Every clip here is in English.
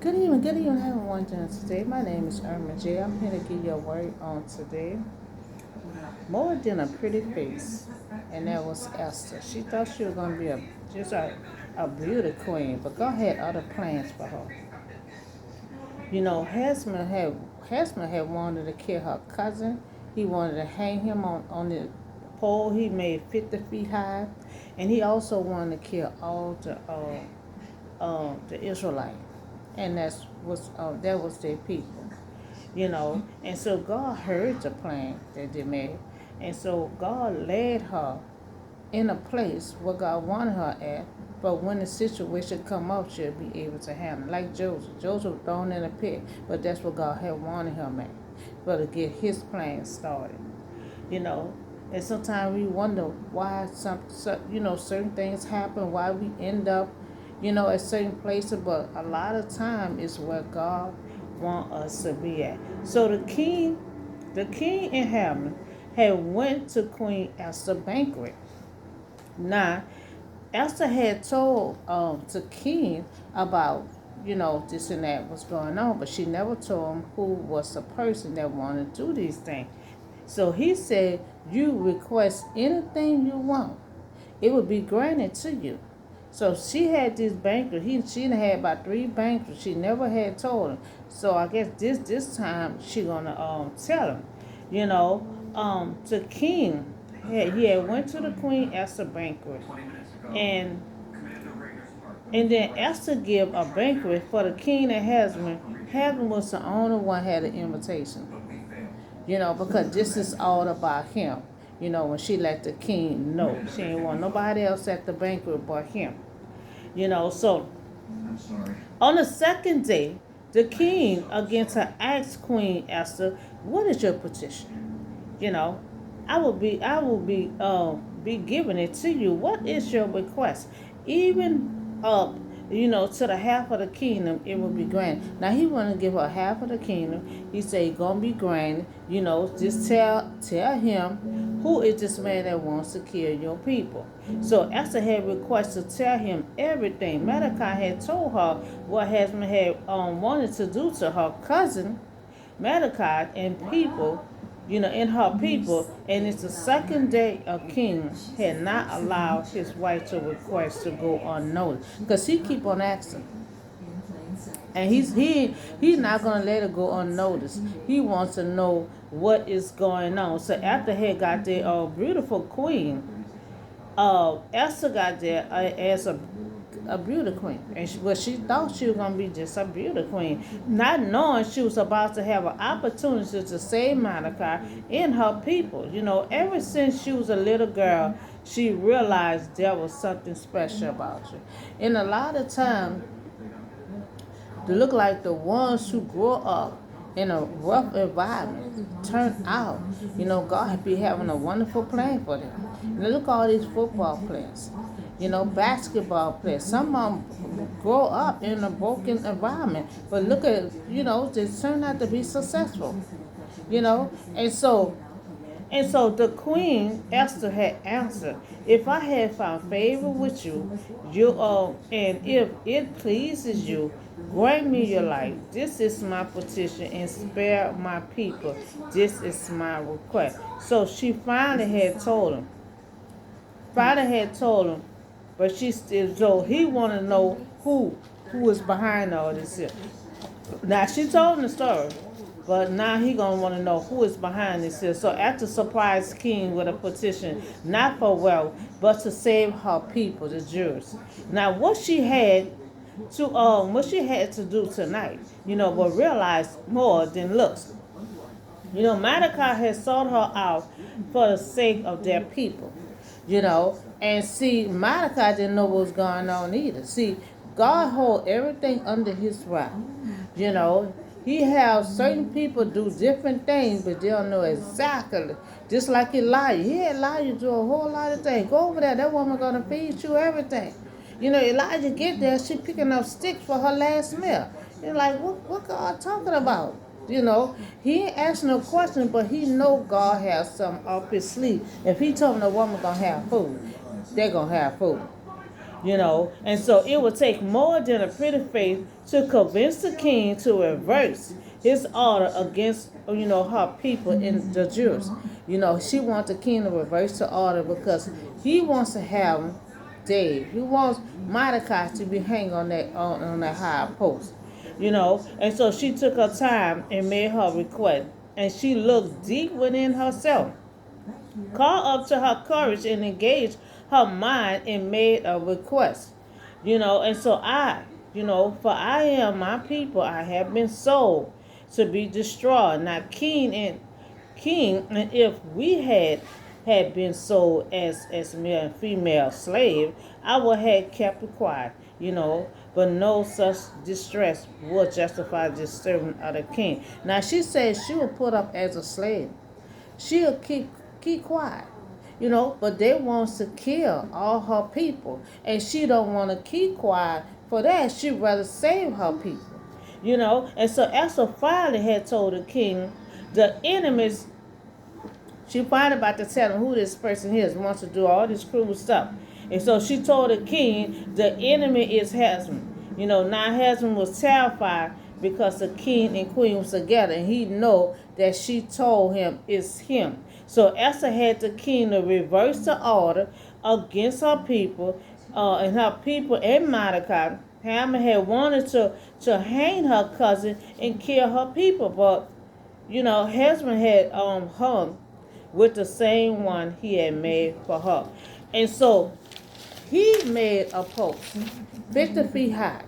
good evening, everyone doing today. My name is Irma J. I'm here to give you a word on today. More than a pretty face, and that was Esther. She thought she was gonna be a beauty queen, but God had other plans for her. You know, Husband had wanted to kill her cousin. He wanted to hang him on the pole he made 50 feet high, and he also wanted to kill all the Israelites, and that was their people, And so God heard the plan that they made, and so God led her in a place where God wanted her at. But when the situation come up, she'll be able to handle it. Like Joseph. Joseph was thrown in a pit, but that's what God had wanted him at, but to get his plan started, you know. And sometimes we wonder why certain things happen, why we end up, at certain places. But a lot of time is where God want us to be at. So the king in heaven had went to Queen Esther banquet. Now, Esther had told the king about this and that was going on, but she never told him who was the person that wanted to do these things. So he said, "You request anything you want, it will be granted to you." So she had this banquet. She had about 3 banquets. She never had told him. So I guess this time she gonna tell him. The king he had went to the Queen Esther banquet, and then Esther give a banquet for the king and husband. Husband was the only one had an invitation. Because this is all about him. When she let the king know, she didn't want nobody else at the banquet but him. So on the second day, the king again to ask Queen Esther, "What is your petition?" I will be giving it to you. What is your request? Even up, to the half of the kingdom, it will be granted. Now he want to give her half of the kingdom. He said it's gonna be granted. Just tell him who is this man that wants to kill your people. So Esther had requested to tell him everything. Mordecai had told her what husband had wanted to do to her cousin Mordecai and people, in her people, and it's the second day a king had not allowed his wife to request to go unnoticed, because he keep on asking, and he's not gonna let it go unnoticed. He wants to know what is going on. So after he got the beautiful queen, Esther got there as a beauty queen, and she thought she was gonna be just a beauty queen, not knowing she was about to have an opportunity to save Monica and her people. Ever since she was a little girl, she realized there was something special about you. And a lot of time, to look like the ones who grow up in a rough environment turn out, God be having a wonderful plan for them. Look at all these football players, basketball players. Some of them grow up in a broken environment, but look at, they turn out to be successful, you know. And so the Queen Esther had answered, "If I have found favor with and if it pleases you, grant me your life. This is my petition, and spare my people. This is my request." So she finally had told him. But she still, so he wanted to know who is behind all this here. Now she told him the story, but now he gonna want to know who is behind this here. So after surprise king with a petition, not for wealth, but to save her people, the Jews. Now what she had to do tonight, but realize more than looks. Mordecai had sought her out for the sake of their people, and see, Mordecai didn't know what was going on either. See, God hold everything under his wrap. You know, he has certain people do different things, but they don't know exactly. Just like Elijah. He had Elijah do a whole lot of things. Go over there, that woman gonna feed you everything. Elijah get there, she picking up sticks for her last meal. You're like, what God talking about? He ain't asking no question, but he know God has something up his sleeve. If he told him the woman gonna have food, they gonna have food. And so it would take more than a pretty face to convince the king to reverse his order against, her people in the Jews. She wants the king to reverse the order because he wants to have Dave. He wants Mordecai to be hanged on that high post. And so she took her time and made her request. And she looked deep within herself, called up to her courage and engaged her mind and made a request. And so for I am my people, I have been sold to be destroyed, not king, and if we had been sold as male and female slave, I would have kept it quiet, but no such distress would justify the servant of the king. Now she said she would put up as a slave. She'll keep quiet. But they wants to kill all her people. And she don't want to keep quiet for that. She'd rather save her people. And so Esther finally had told the king the enemies. She finally about to tell him who this person is, wants to do all this cruel stuff. And so she told the king the enemy is Husband. Now Husband was terrified because the king and queen was together, and he know that she told him it's him. So Esther had the king to reverse the order against her people, and Mordecai. Haman had wanted to hang her cousin and kill her people, but Husband had hung with the same one he had made for her. And so he made a post 50 feet high.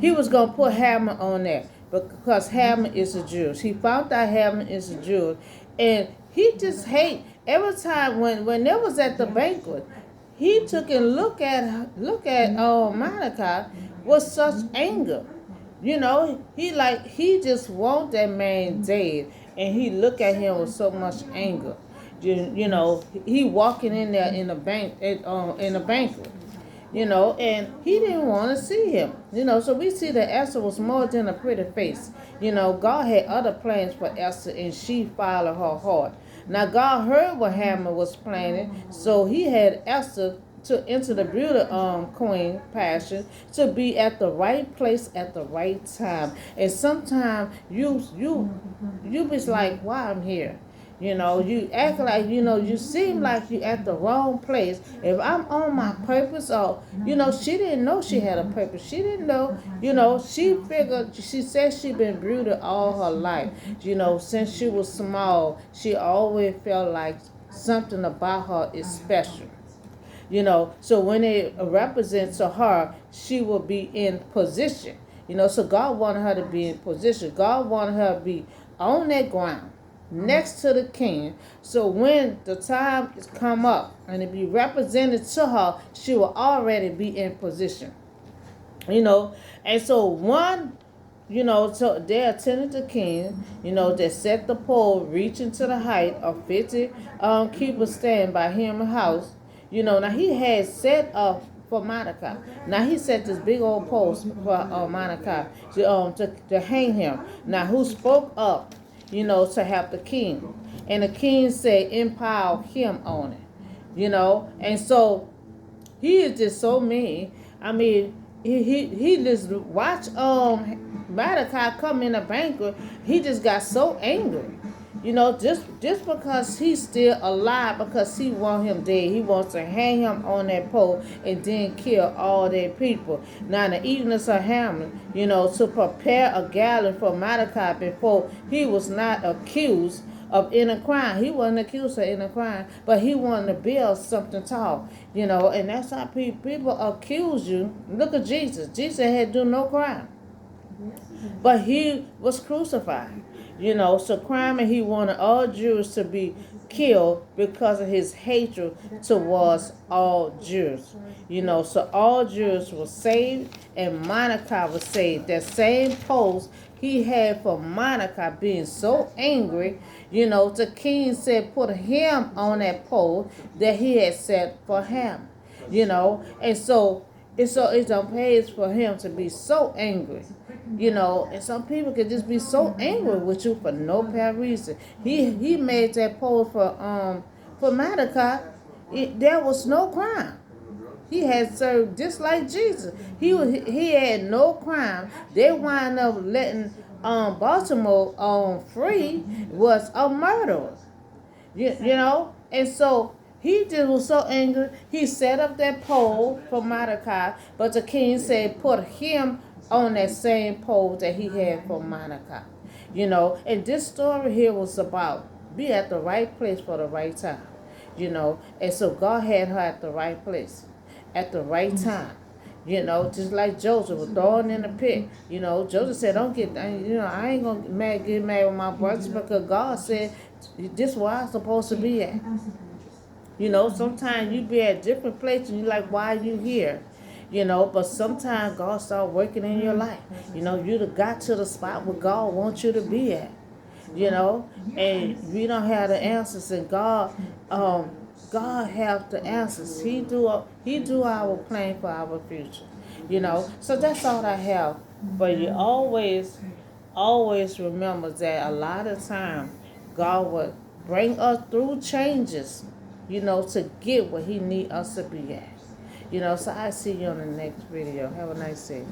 He was going to put Haman on there because Haman is a Jew. He found out Haman is a Jew. And he just hate every time when they was at the banquet, he took and look at Mordecai with such anger. He just want that man dead, and he look at him with so much anger. He walking in there in the banquet. And he didn't want to see him. So we see that Esther was more than a pretty face. God had other plans for Esther, and she followed her heart. Now God heard what Haman was planning, so he had Esther to enter the beauty queen passion, to be at the right place at the right time. And sometimes you be like, why I'm here? You act like, you seem like you at the wrong place. If I'm on my purpose, or, she didn't know she had a purpose. She didn't know, she figured, she said she been brooded all her life. Since she was small, she always felt like something about her is special. So when it represents to her, she will be in position. So God wanted her to be in position. God wanted her to be on that ground, next to the king. So when the time is come up and it be represented to her, she will already be in position. And so so they attended the king, they set the pole reaching to the height of 50 cubits stand by him house. Now he had set up for Mordecai. Now he set this big old post for Mordecai to hang him. Now who spoke up, to have the king. And the king said, empower him on it. And so he is just so mean. I mean, he just watch Mordecai come in a banquet. He just got so angry. Just because he's still alive, because he want him dead. He wants to hang him on that pole and then kill all their people. Now the eagerness of Haman, to prepare a gallows for Mordecai before he was not accused of any crime. He wasn't accused of any crime, but he wanted to build something tall. And that's how people accuse you. Look at Jesus. Jesus had do no crime, but he was crucified. So crime, and he wanted all Jews to be killed because of his hatred towards all Jews. So all Jews were saved, and Mordecai was saved. That same post he had for Mordecai being so angry, the king said put him on that pole that he had set for him. And so it's unpaid for him to be so angry. And some people can just be so angry with you for no apparent reason. He made that pose for Mordecai. There was no crime. He had served just like Jesus. He had no crime. They wind up letting Baltimore free was a murderer. You know? And so he just was so angry. He set up that pole for Mordecai, but the king said put him on that same pole that he had for Mordecai. You know, and this story here was about be at the right place for the right time. You know, and so God had her at the right place at the right time. You know, just like Joseph was thrown in the pit. You know, Joseph said, "Don't get, I ain't gonna get mad with my brothers because God said this is where I'm supposed to be at." You know, sometimes you be at different places and you like, why are you here? You know, but sometimes God start working in your life. You know, you done got to the spot where God wants you to be at. You know, and we don't have the answers, and God have the answers. He do our plan for our future. You know, so that's all I have. But you always remember that a lot of time God will bring us through changes, you know, to get where He need us to be at. You know, so I see you on the next video. Have a nice day.